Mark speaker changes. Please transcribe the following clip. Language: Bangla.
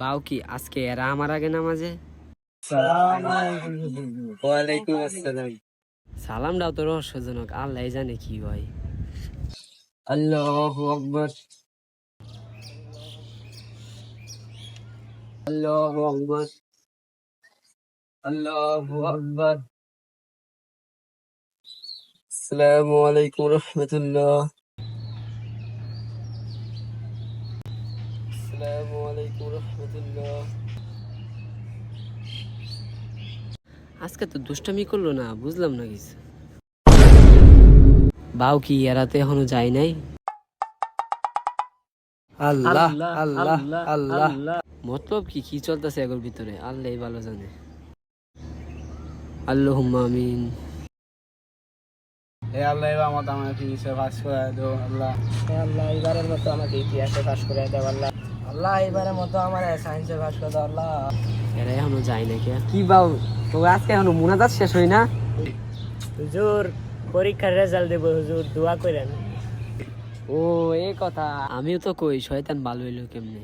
Speaker 1: বাউ কি আজকে এরা আমার আগে নামাজে?
Speaker 2: ওয়ালাইকুম আসসালাম।
Speaker 1: সালামটাও তো রহস্যজনক, আল্লাহ জানে কি হয়।
Speaker 2: আল্লাহু আকবার, আল্লাহু আকবার, আল্লাহু আকবার। আসসালামু আলাইকুম রহমতুল্লাহ। আসসালামু আলাইকুম রহমতুল্লাহ।
Speaker 1: আজকে তো দুষ্টামি করলো না, বুঝলাম না কিছু। বাউ কি এরা তো এখনো যায় নাই?
Speaker 2: আল্লাহ আল্লাহ আল্লাহ।
Speaker 1: মতলব কি কি চলতেছে এগুলোর ভিতরে আল্লাহ ভালো জানে। আল্লাহুম্মা আমিন।
Speaker 2: হে আল্লাহ, এবার মতো আমাকে ইতিহাসে পাস করে দাও আল্লাহ। হে আল্লাহ, এবারের মতো আমাকে ইতিহাসে পাস করে দাও আল্লাহ। আল্লাহ, এবারের মতো আমার সায়েন্সে পাস করে দাও আল্লাহ।
Speaker 1: এরা এখনো যায় না কে? কি বাউ, তো আজকে এখনো মুনাজাত শেষ হয় না?
Speaker 3: হুজুর, পরীক্ষার রেজাল্ট দেব হুজুর, দোয়া করেন।
Speaker 1: ও এই কথা, আমিও তো কই শয়তান ভালো হইলো কেমনে।